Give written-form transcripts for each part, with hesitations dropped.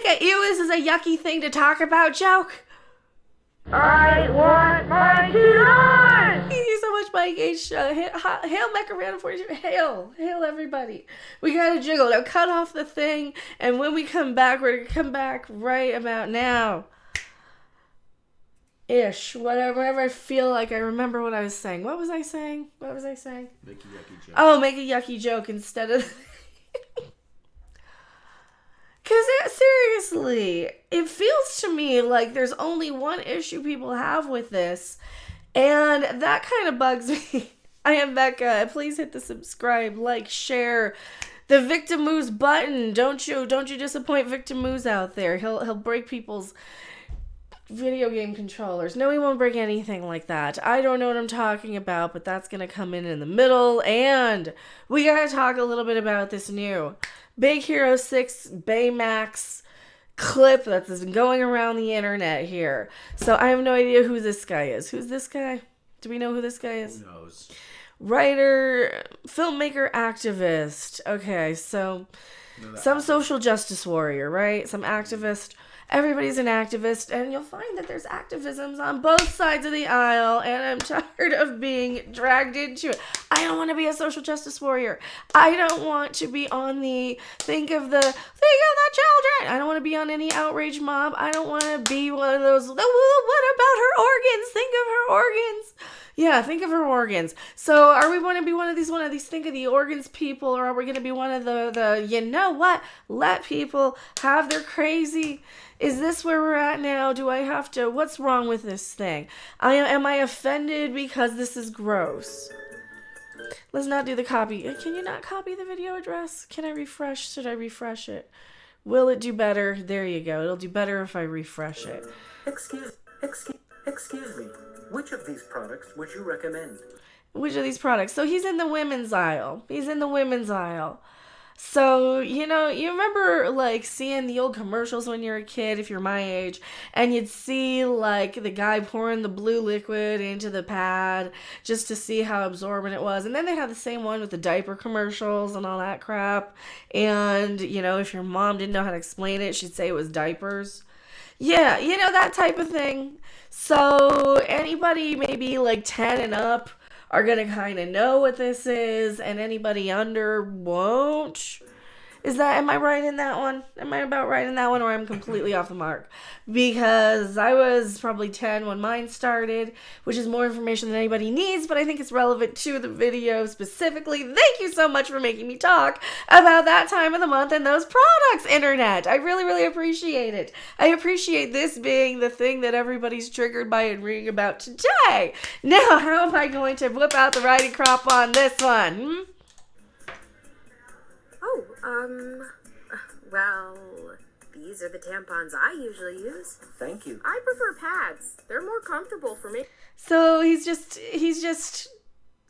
make a ew, this is a yucky thing to talk about joke? I want my T-line! Thank you so much, Mike H. Hail Macarena 42. Hail everybody. We gotta jiggle. Now cut off the thing, and when we come back, we're gonna come back right about now. Ish. Whenever I feel like I remember what I was saying. What was I saying? Make a yucky joke. Oh, make a yucky joke instead of... Because seriously, it feels to me like there's only one issue people have with this, and that kind of bugs me. I am Becca. Please hit the subscribe, like, share, the Victim Moose button. Don't you disappoint Victim Moose out there. He'll break people's video game controllers. No, he won't break anything like that. I don't know what I'm talking about, but that's gonna come in the middle, and we gotta talk a little bit about this new Big Hero 6 Baymax clip that's been going around the internet here. So I have no idea who this guy is. Who's this guy? Do we know who this guy is? Who knows? Writer, filmmaker, activist. Okay, so some social justice warrior, right? Some activist. Everybody's an activist, and you'll find that there's activisms on both sides of the aisle, and I'm tired of being dragged into it. I don't want to be a social justice warrior. I don't want to be on the think of the children. I don't want to be on any outrage mob. I don't want to be one of those, what about her organs? Think of her organs. Yeah, think of her organs. So are we going to be one of these think of the organs people, or are we going to be one of the you know what? Let people have their crazy. Is this where we're at now? Do I have to? What's wrong with this thing? Am I offended because this is gross? Let's not do the copy. Can you not copy the video address? Can I refresh? Should I refresh it? Will it do better? There you go. It'll do better if I refresh it. Excuse me. Which of these products would you recommend? Which of these products? So he's in the women's aisle. So, you remember, like, seeing the old commercials when you're a kid, if you're my age, and you'd see, like, the guy pouring the blue liquid into the pad just to see how absorbent it was. And then they had the same one with the diaper commercials and all that crap. And, if your mom didn't know how to explain it, she'd say it was diapers. Yeah, that type of thing. So anybody maybe like 10 and up are going to kind of know what this is, and anybody under won't. Am I right in that one? Am I about right in that one, or I'm completely off the mark? Because I was probably 10 when mine started, which is more information than anybody needs, but I think it's relevant to the video specifically. Thank you so much for making me talk about that time of the month and those products, internet. I really, really appreciate it. I appreciate this being the thing that everybody's triggered by and reading about today. Now, how am I going to whip out the riding crop on this one? Well, these are the tampons I usually use. Thank you. I prefer pads. They're more comfortable for me. So he's just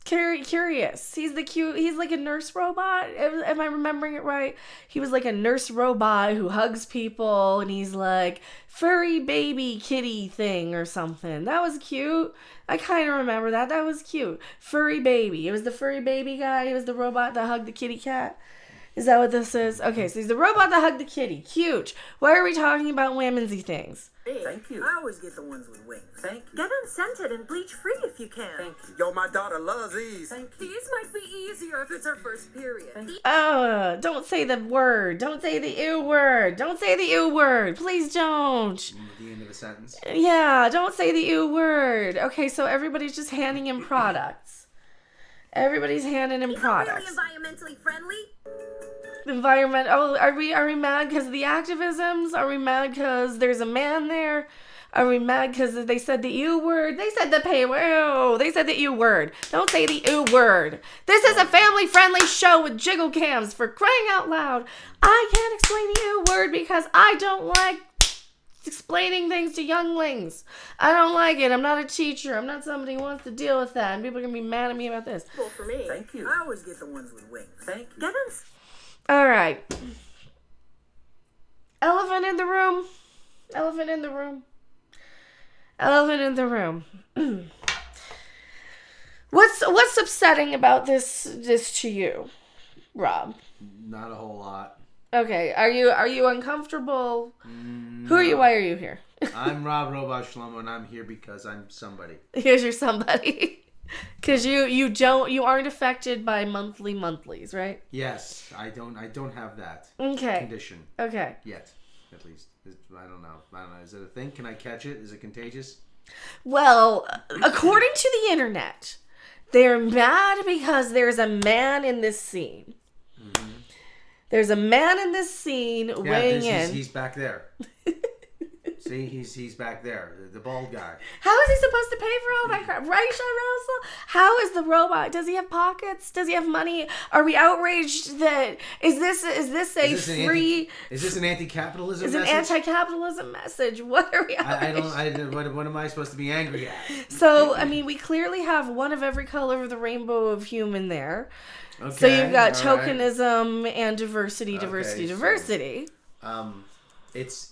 curious. He's like a nurse robot. Am I remembering it right? He was like a nurse robot who hugs people, and he's like furry baby kitty thing or something. That was cute. I kind of remember that. That was cute. Furry baby. It was the furry baby guy. It was the robot that hugged the kitty cat. Is that what this is? Okay, so he's the robot that hugged the kitty. Cute. Why are we talking about women's-y things? Thank you. I always get the ones with wings. Thank you. Get them scented and bleach-free if you can. Thank you. Yo, my daughter loves these. Thank you. These might be easier if it's her first period. Don't say the word. Don't say the ew word. Don't say the ew word. Please don't. At the end of a sentence. Yeah, don't say the ew word. Okay, so everybody's just handing him products. Everybody's handing him products. Really environmentally friendly? Environment. Oh, are we mad because of the activisms? Are we mad because there's a man there? Are we mad because they said the ew word? They said the pay word. Oh, they said the ew word. Don't say the ew word. This is a family-friendly show with jiggle cams, for crying out loud. I can't explain the ew word because I don't like explaining things to younglings. I don't like it. I'm not a teacher. I'm not somebody who wants to deal with that. And people are going to be mad at me about this. Well, for me. Thank you. I always get the ones with wings. Thank you. Get them. All right. Elephant in the room. Elephant in the room. Elephant in the room. What's upsetting about this to you, Rob? Not a whole lot. Okay. Are you uncomfortable? Who are you? Why are you here? I'm Rob Robot Shlomo, and I'm here because I'm somebody. Here's your somebody. Because you aren't affected by monthlies, right? Yes, I don't have that condition. Okay. Yet, at least. I don't know. Is it a thing? Can I catch it? Is it contagious? Well, according to the internet, they're mad because there's a man in this scene. Mm-hmm. There's a man in this scene weighing in. He's back there. See, he's back there, the bald guy. How is he supposed to pay for all that crap? Right, Sean Russell? How is the robot? Does he have pockets? Does he have money? Are we outraged that is this free? Is this an anti-capitalism? Is message? An anti-capitalism message? What are we outraged? What am I supposed to be angry at? So I mean, we clearly have one of every color of the rainbow of human there. Okay, so you've got tokenism right. And diversity. It's.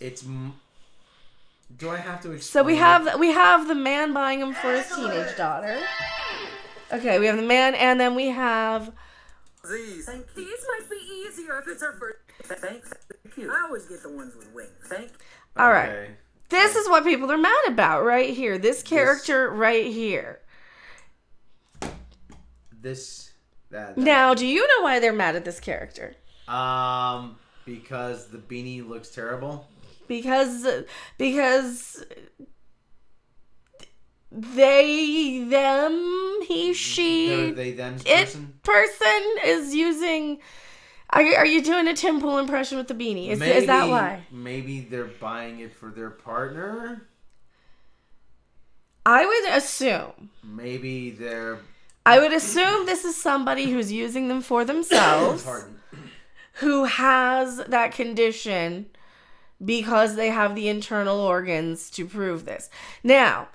Do I have to explain? So we have the man buying him for his teenage daughter. Okay, we have the man, and then we have. These might be easier if it's our first. Thank you. I always get the ones with wings. All right. This is what people are mad about right here. This character right here. Now, do you know why they're mad at this character? Because the beanie looks terrible. Because they, them, he, she, they, them person is using. Are you doing a Tim Pool impression with the beanie? Is that why? Maybe they're buying it for their partner. I would assume. Maybe they're. I would assume this is somebody who's using them for themselves. Pardon. Who has that condition. Because they have the internal organs to prove this. Now,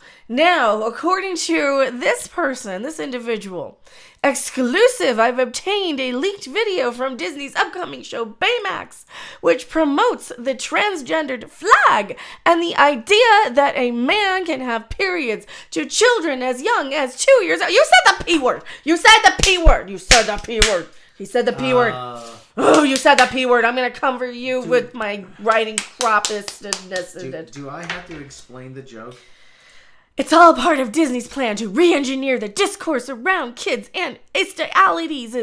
according to this person, this individual, exclusive, I've obtained a leaked video from Disney's upcoming show Baymax, which promotes the transgendered flag and the idea that a man can have periods to children as young as 2 years old. You said the P word. You said the P word. You said the P word. He said the P word. Oh, you said the P word. I'm going to cover you with my writing croppedness. Do I have to explain the joke? It's all part of Disney's plan to re-engineer the discourse around kids and idealities.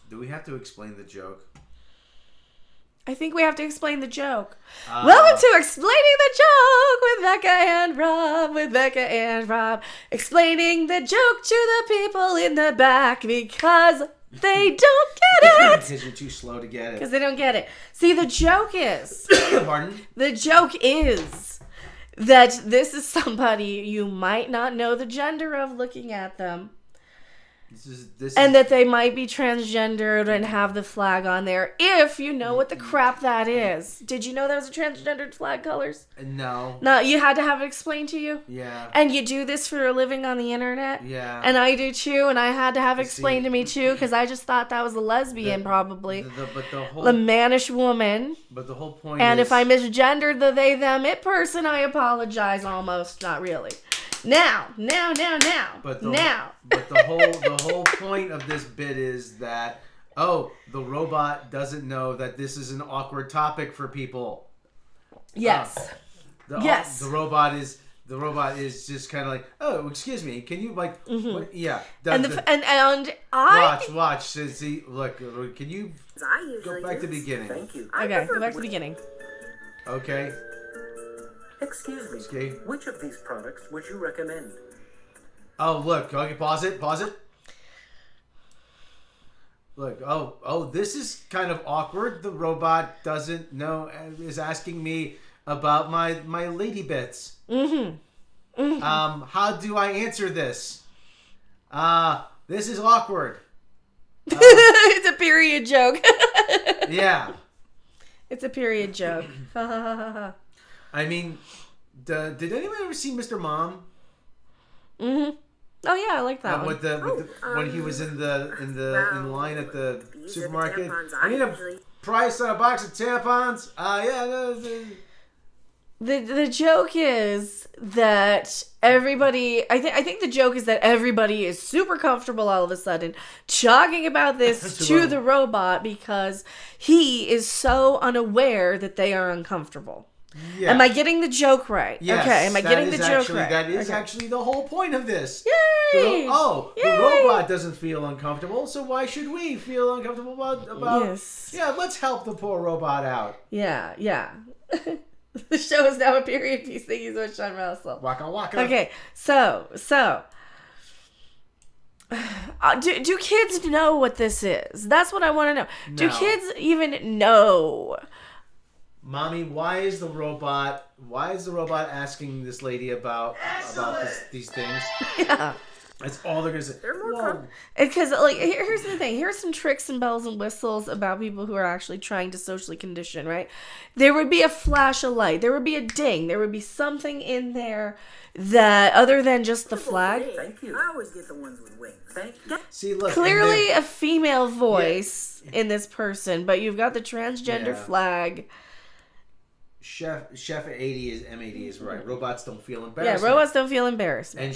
Do we have to explain the joke? I think we have to explain the joke. Welcome to Explaining the Joke with Becca and Rob. Explaining the joke to the people in the back because they don't get it. Because you're too slow to get it. Because they don't get it. See, the joke is... Pardon? The joke is that this is somebody you might not know the gender of looking at them. That they might be transgendered and have the flag on there, if you know what the crap that is. Did you know that was a transgendered flag colors? No. No, you had to have it explained to you? Yeah. And you do this for a living on the internet? Yeah. And I do too, and I had to have it explained to me too, because I just thought that was a lesbian probably. The mannish woman. But the whole point and if I misgendered the they, them, it person, I apologize almost. Not really. Now. But the whole point of this bit is that the robot doesn't know that this is an awkward topic for people. Yes. The robot is just kind of like, oh, excuse me, can you like, what? Yeah. Watch. See, look, can you go back to the beginning? Thank you. Okay, go back to the beginning. Okay. Excuse me. Which of these products would you recommend? Oh, look. Okay, pause it. Look. Oh, this is kind of awkward. The robot doesn't know, is asking me about my lady bits. How do I answer this? This is awkward. It's a period joke. Yeah. It's a period joke. I mean, did anyone ever see Mr. Mom? Oh yeah, I like that one. When he was in line at the supermarket. I need a price on a box of tampons. Yeah. The joke is that everybody, I think the joke is that everybody is super comfortable all of a sudden talking about this to the robot because he is so unaware that they are uncomfortable. Yeah. Am I getting the joke right? Yes, okay, am I getting the joke right? That is actually the whole point of this. Yay! The robot doesn't feel uncomfortable, so why should we feel uncomfortable about yes. Yeah, let's help the poor robot out. Yeah. The show is now a period piece. Thank you so much, Sean Russell. Waka waka. Okay, so do kids know what this is? That's what I want to know. No. Do kids even know? Mommy, why is the robot asking this lady about these things? Yeah. That's all they're gonna say. They're more because here's the thing. Here's some tricks and bells and whistles about people who are actually trying to socially condition, right? There would be a flash of light. There would be a ding. There would be something in there that other than just the flag. Thank you. I always get the ones with wings. Thank you. See, look. Clearly a female voice in this person, but you've got the transgender flag. Chef at 80 is M80 is right. Robots don't feel embarrassed. Yeah, robots don't feel embarrassed. And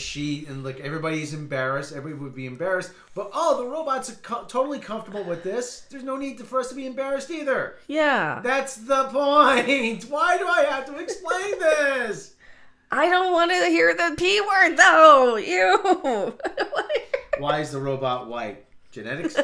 look, everybody's embarrassed. Everybody would be embarrassed. But the robots are totally comfortable with this. There's no need for us to be embarrassed either. Yeah. That's the point. Why do I have to explain this? I don't want to hear the P word though. Ew. Why is the robot white? Genetics?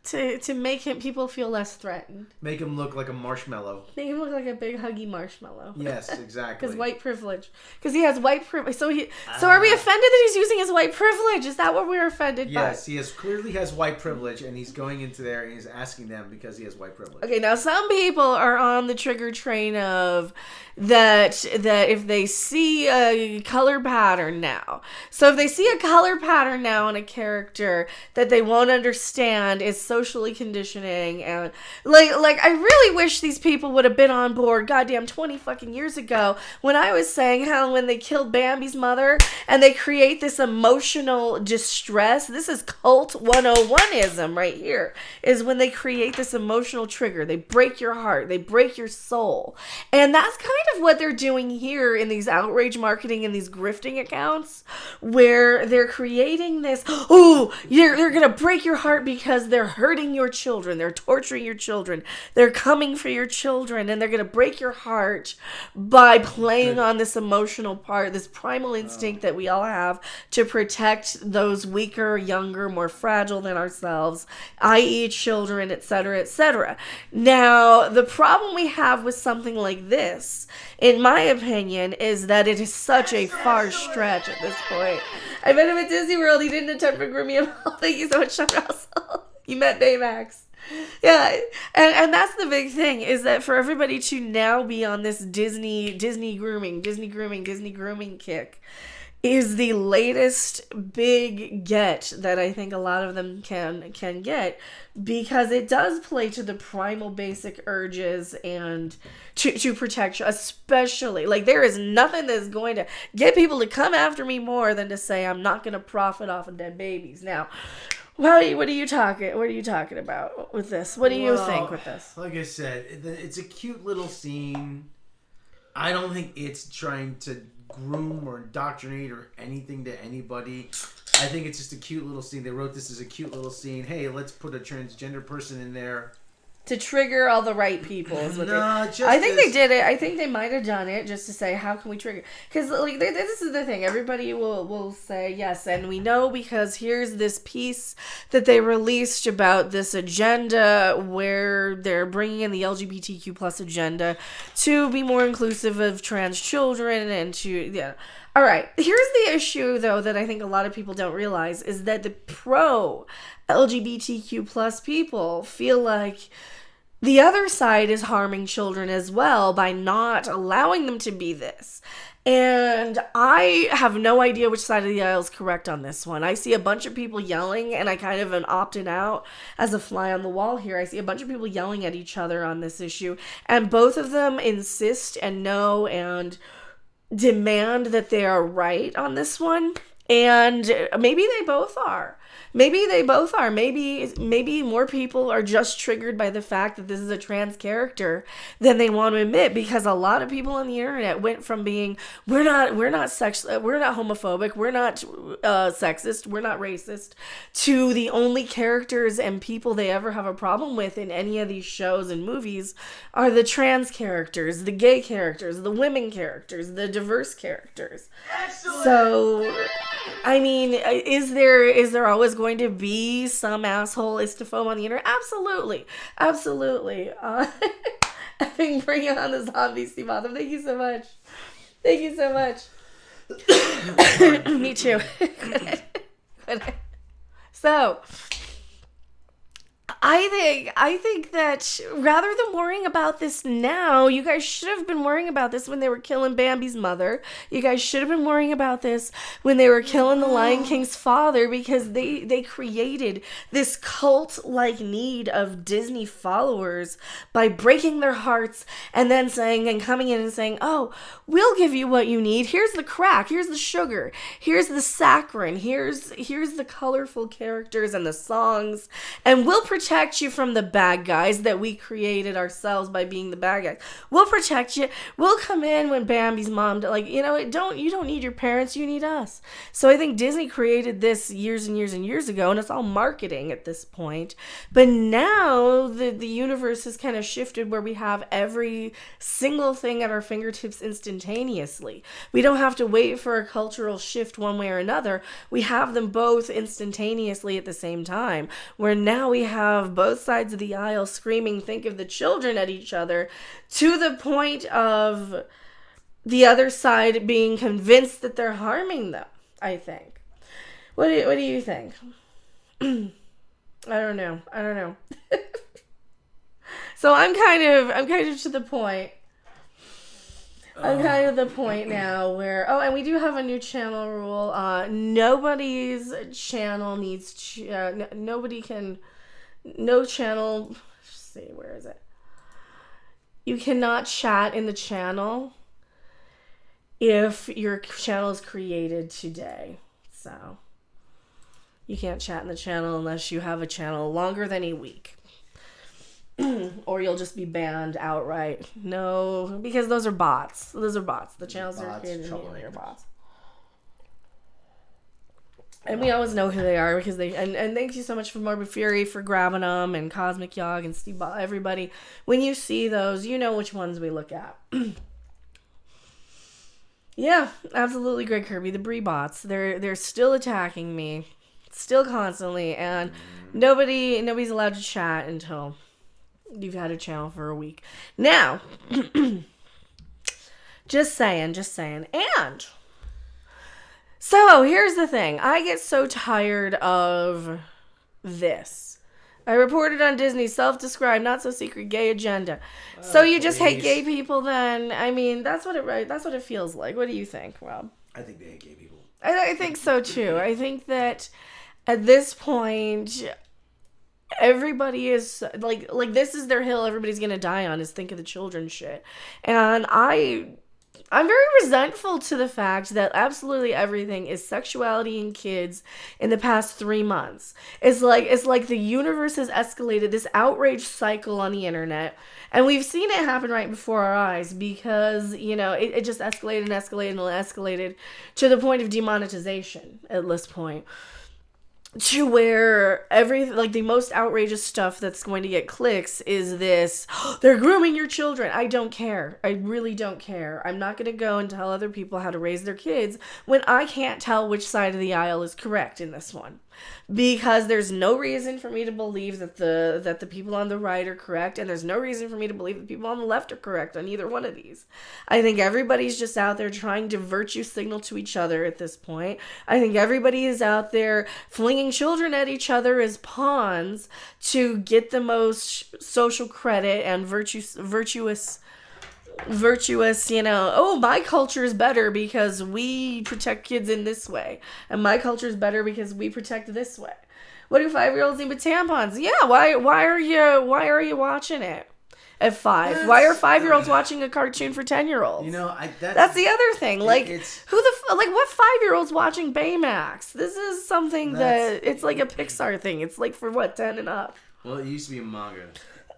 To make people feel less threatened. Make him look like a marshmallow. Make him look like a big huggy marshmallow. Yes, exactly. Because white privilege. Because he has white privilege. So are we offended that he's using his white privilege? Is that what we're offended by? Yes, he clearly has white privilege, and he's going into there and he's asking them because he has white privilege. Okay, now some people are on the trigger train of that if they see a color pattern now. So if they see a color pattern now in a character that they won't understand is socially conditioning, and like I really wish these people would have been on board goddamn 20 fucking years ago when I was saying how when they killed Bambi's mother and they create this emotional distress. This is cult 101ism right here, is when they create this emotional trigger. They break your heart, they break your soul. And that's kind of what they're doing here in these outrage marketing and these grifting accounts, where they're creating this, they're gonna break your heart because they're hurting your children, they're torturing your children, they're coming for your children, and they're gonna break your heart by playing on this emotional part, this primal instinct that we all have to protect those weaker, younger, more fragile than ourselves, i.e. children, etc., etc. Now, the problem we have with something like this, in my opinion, is that it is such a far stretch at this point. I met him at Disney World. He didn't attempt to groom me at all. Thank you so much, Sean Russell. You met Baymax. Yeah, and that's the big thing, is that for everybody to now be on this Disney grooming kick is the latest big get that I think a lot of them can get, because it does play to the primal basic urges and to protect you, especially, like, there is nothing that's going to get people to come after me more than to say I'm not going to profit off of dead babies. Now, what are you talking about with this? What do you think with this? Like I said, it's a cute little scene. I don't think it's trying to groom or indoctrinate or anything to anybody. I think it's just a cute little scene. They wrote this as a cute little scene. Hey, let's put a transgender person in there to trigger all the right people. Is what I think they did it. I think they might have done it just to say, how can we trigger? Because like this is the thing. Everybody will say yes, and we know because here's this piece that they released about this agenda where they're bringing in the LGBTQ plus agenda to be more inclusive of trans children and to All right, here's the issue, though, that I think a lot of people don't realize, is that the pro-LGBTQ plus people feel like the other side is harming children as well by not allowing them to be this. And I have no idea which side of the aisle is correct on this one. I see a bunch of people yelling, and I kind of am opting out as a fly on the wall here. I see a bunch of people yelling at each other on this issue, and both of them insist and know and demand that they are right on this one, and maybe they both are. Maybe they both are. Maybe more people are just triggered by the fact that this is a trans character than they want to admit, because a lot of people on the internet went from being we're not homophobic, we're not sexist, we're not racist, to the only characters and people they ever have a problem with in any of these shows and movies are the trans characters, the gay characters, the women characters, the diverse characters. Excellent. So, I mean, is there always going to be some asshole istophobe on the internet? Absolutely. I think bringing on the zombie, Steve Autumn. Thank you so much. Me too. So, I think that rather than worrying about this now, you guys should have been worrying about this when they were killing Bambi's mother. You guys should have been worrying about this when they were killing the Lion King's father, because they created this cult-like need of Disney followers by breaking their hearts and then coming in and saying, oh, we'll give you what you need. Here's the crack. Here's the sugar. Here's the saccharin. Here's the colorful characters and the songs. And we'll protect you from the bad guys that we created ourselves by being the bad guys. We'll protect you. We'll come in when Bambi's mom, you don't need your parents, you need us. So I think Disney created this years and years and years ago, and it's all marketing at this point. But now the universe has kind of shifted where we have every single thing at our fingertips instantaneously. We don't have to wait for a cultural shift one way or another. We have them both instantaneously at the same time, where now we have both sides of the aisle screaming, think of the children, at each other, to the point of the other side being convinced that they're harming them, I think. What do you think? I don't know. So I'm kind of to the point. I'm kind of at the point now where, and we do have a new channel rule. Nobody's channel needs, no channel, let's see, where is it? You cannot chat in the channel if your channel is created today. So, you can't chat in the channel unless you have a channel longer than a week. Or you'll just be banned outright. No, because those are bots. The channels are created immediately are bots. And we always know who they are because and thank you so much for Morbid Fury for grabbing them, and Cosmic Yog and Steve Ball, everybody. When you see those, you know which ones we look at. Yeah, absolutely, Greg Kirby. The Bree bots, they're still attacking me, still constantly, and nobody's allowed to chat until you've had a channel for a week. Now, just saying. And so here's the thing. I get so tired of this. I reported on Disney's self-described, not-so-secret gay agenda. So you just hate gay people then? I mean, that's what it feels like. What do you think, Rob? I think they hate gay people. I think so, too. I think that at this point, everybody is, like this is their hill everybody's gonna die on, is think of the children shit. And I'm very resentful to the fact that absolutely everything is sexuality in kids in the past 3 months. It's like the universe has escalated this outrage cycle on the internet, and we've seen it happen right before our eyes because, it just escalated to the point of demonetization at this point. To where the most outrageous stuff that's going to get clicks is this, they're grooming your children. I don't care. I really don't care. I'm not going to go and tell other people how to raise their kids when I can't tell which side of the aisle is correct in this one. Because there's no reason for me to believe that the people on the right are correct, and there's no reason for me to believe the people on the left are correct on either one of these. I think everybody's just out there trying to virtue signal to each other at this point. I think everybody is out there flinging children at each other as pawns to get the most social credit and virtuous, my culture is better because we protect kids in this way, and my culture is better because we protect this way. What do 5-year-olds need with tampons? Yeah, why are you watching it? At 5. Why are 5-year-olds watching a cartoon for 10-year-olds? You know, That's the other thing. Like, it's- what 5-year-olds watching Baymax? This is something that it's like a Pixar thing. It's like for what, 10 and up. Well, it used to be a manga.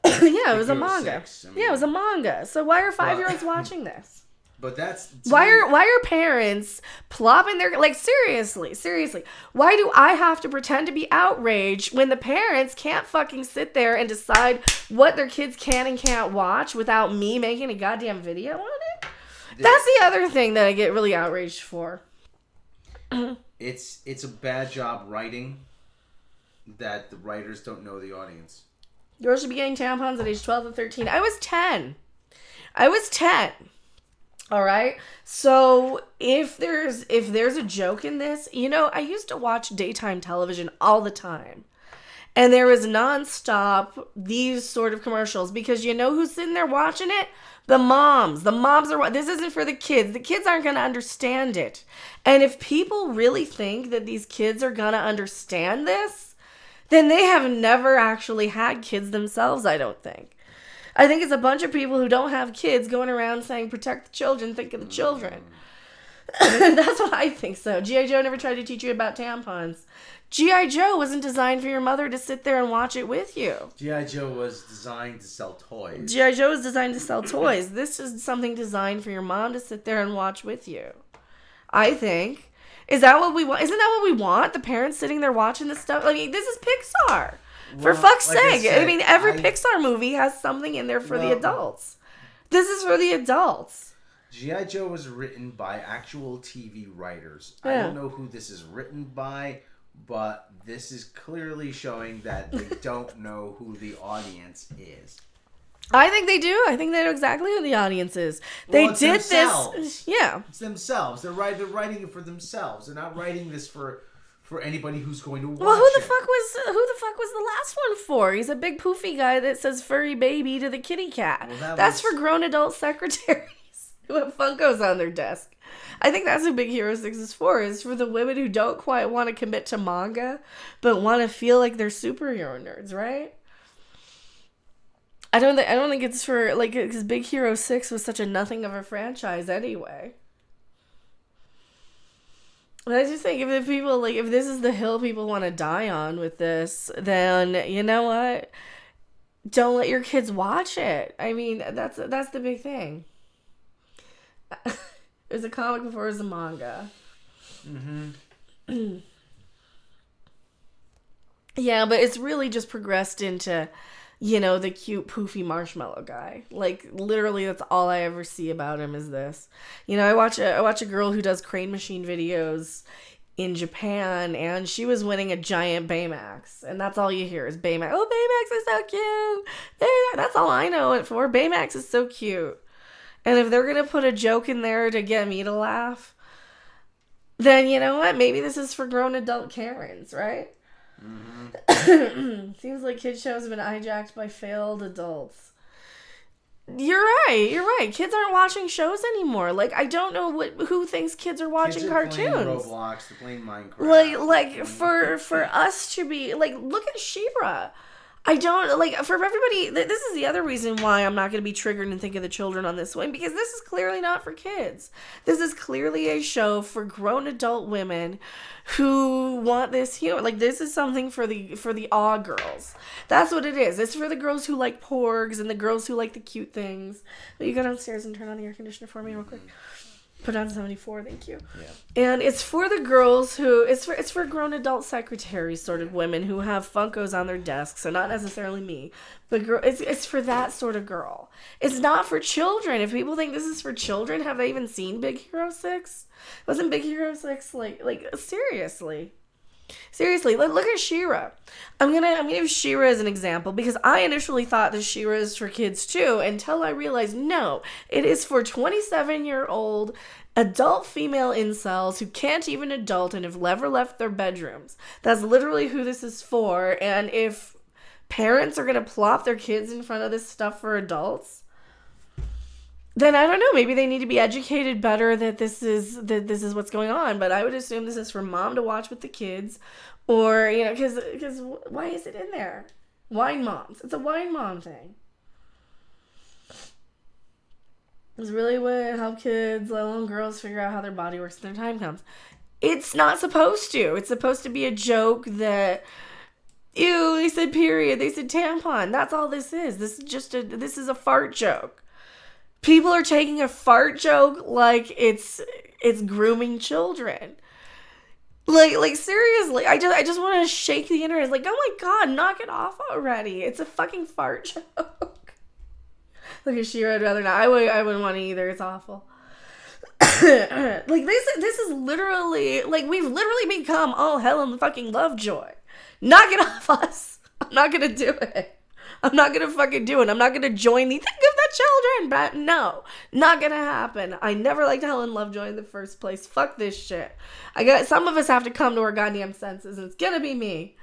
Yeah, it was a Hero manga. 6, Yeah, it was a manga. So why are 5-year-olds watching this? But that's Why are parents plopping their, like, seriously, why do I have to pretend to be outraged when the parents can't fucking sit there and decide what their kids can and can't watch without me making a goddamn video on it? That's the other thing that I get really outraged for. It's a bad job writing that the writers don't know the audience. Girls should be getting tampons at age 12 and 13. I was 10. All right. So if there's a joke in this, you know, I used to watch daytime television all the time. And there was nonstop these sort of commercials because you know who's sitting there watching it? The moms. The moms are, this isn't for the kids. The kids aren't going to understand it. And if people really think that these kids are going to understand this, then they have never actually had kids themselves, I don't think. I think it's a bunch of people who don't have kids going around saying, protect the children, think of the children. That's what I think so. G.I. Joe never tried to teach you about tampons. G.I. Joe wasn't designed for your mother to sit there and watch it with you. G.I. Joe was designed to sell toys. G.I. Joe was designed to sell toys. This is something designed for your mom to sit there and watch with you. I think. Is that what we want? Isn't that what we want? The parents sitting there watching this stuff? I mean, this is Pixar. For fuck's sake. I mean, every Pixar movie has something in there for the adults. This is for the adults. G.I. Joe was written by actual TV writers. Yeah. I don't know who this is written by, but this is clearly showing that they don't know who the audience is. I think they do. I think they know exactly who the audience is. They Well, did themselves. this. Yeah. It's themselves. They're writing it for themselves. They're not writing this for anybody who's going to watch Well, who the it. fuck was the last one for? He's a big poofy guy that says furry baby to the kitty cat. Well, that's for grown adult secretaries who have Funkos on their desk. I think that's what Big Hero 6 is for the women who don't quite want to commit to manga, but want to feel like they're superhero nerds, right? I don't think it's for, like, because Big Hero 6 was such a nothing of a franchise anyway. But I just think if this is the hill people want to die on with this, then you know what? Don't let your kids watch it. I mean, that's the big thing. There's a comic before there's a manga. Mm-hmm. Yeah, but it's really just progressed into, you know, the cute poofy marshmallow guy. Like, literally, that's all I ever see about him is this. You know, I watch a girl who does crane machine videos in Japan, and she was winning a giant Baymax, and that's all you hear is Baymax. Oh, Baymax is so cute. Baymax. That's all I know it for. Baymax is so cute. And if they're gonna put a joke in there to get me to laugh, then you know what? Maybe this is for grown adult Karens, right? Mm-hmm. Seems like kid shows have been hijacked by failed adults. You're right. Kids aren't watching shows anymore. Like, I don't know who thinks kids are watching Kids are cartoons. playing Roblox, they're playing Minecraft. Like for us to be like, look at She-Ra. I don't, like, for everybody, this is the other reason why I'm not going to be triggered and think of the children on this one, because this is clearly not for kids. This is clearly a show for grown adult women who want this humor. Like, this is something for the awe girls. That's what it is. It's for the girls who like porgs and the girls who like the cute things. But you go downstairs and turn on the air conditioner for me real quick. Put on 74, thank you. Yeah. And it's for the girls who, it's for grown adult secretaries, sort of women who have Funkos on their desks. So not necessarily me, but it's for that sort of girl. It's not for children. If people think this is for children, have they even seen Big Hero 6? Wasn't Big Hero 6 like seriously? Seriously, look at She-Ra. I'm gonna use She-Ra as an example because I initially thought that She-Ra is for kids too until I realized no, it is for 27-year-old adult female incels who can't even adult and have never left their bedrooms. That's literally who this is for. And if parents are gonna plop their kids in front of this stuff for adults, then I don't know, maybe they need to be educated better that this is what's going on. But I would assume this is for mom to watch with the kids, or, you know, because why is it in there? Wine moms. It's a wine mom thing. This really would help kids, let alone girls, figure out how their body works when their time comes. It's not supposed to. It's supposed to be a joke that, ew, they said period, they said tampon. That's all this is. This is a fart joke. People are taking a fart joke like it's grooming children. Like seriously, I just want to shake the internet. Like, oh my god, knock it off already. It's a fucking fart joke. Look at Shira, I'd rather not. I wouldn't want to either. It's awful. Like this is literally, like, we've literally become all hell and fucking Lovejoy. Knock it off us. I'm not gonna do it. I'm not gonna fucking do it. I'm not gonna join the think of the children, but no, not gonna happen. I never liked Helen Lovejoy in the first place. Fuck this shit. Some of us have to come to our goddamn senses, and it's gonna be me.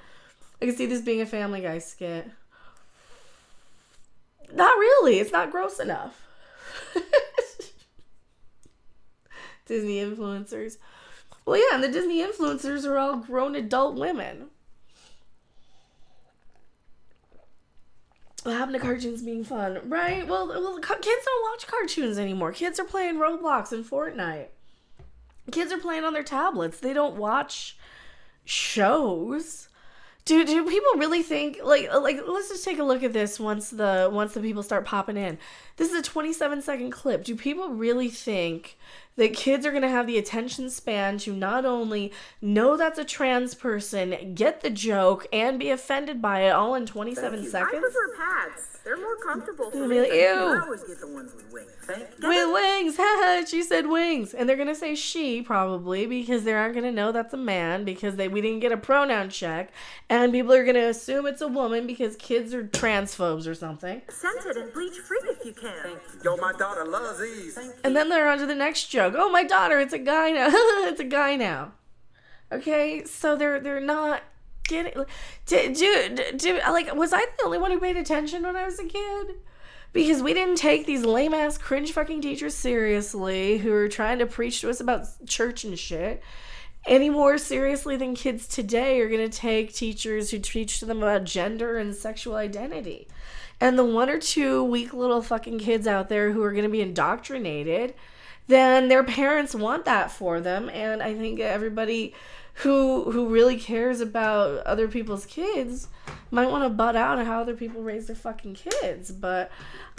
I can see this being a Family Guy skit. Not really. It's not gross enough. Disney influencers. Well, yeah, and the Disney influencers are all grown adult women. What happened to cartoons being fun? Right? Well, kids don't watch cartoons anymore. Kids are playing Roblox and Fortnite. Kids are playing on their tablets. They don't watch shows. Do people really think, like let's just take a look at this once the people start popping in. This is a 27-second clip. Do people really think that kids are going to have the attention span to not only know that's a trans person, get the joke, and be offended by it all in 27 seconds? I prefer pads. They're more comfortable for They'll me. be like, I ew. always get the ones with wings. With wings, haha, she said wings. And they're going to say she, probably, because they aren't going to know that's a man, because we didn't get a pronoun check, and people are going to assume it's a woman because kids are transphobes or something. Scented and bleach free if you can. Yo, my daughter loves these. And then they're on to the next joke. Oh, my daughter, it's a guy now. It's a guy now. Okay, so they're not getting... was I the only one who paid attention when I was a kid? Because we didn't take these lame-ass, cringe-fucking teachers seriously who are trying to preach to us about church and shit any more seriously than kids today are going to take teachers who teach to them about gender and sexual identity. And the one or two weak little fucking kids out there who are going to be indoctrinated, then their parents want that for them. And I think everybody who really cares about other people's kids might want to butt out on how other people raise their fucking kids. But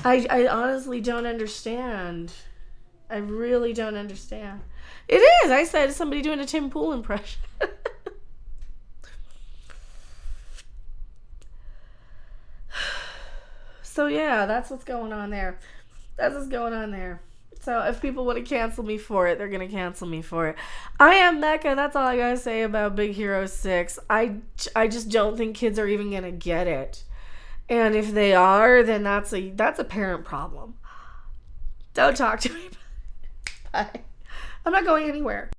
I honestly don't understand. I really don't understand. It is. I said somebody doing a Tim Pool impression. So yeah, that's what's going on there. That's what's going on there. So if people want to cancel me for it, they're going to cancel me for it. I am Mecca. That's all I got to say about Big Hero 6. I just don't think kids are even going to get it. And if they are, then that's a parent problem. Don't talk to me. Bye. I'm not going anywhere.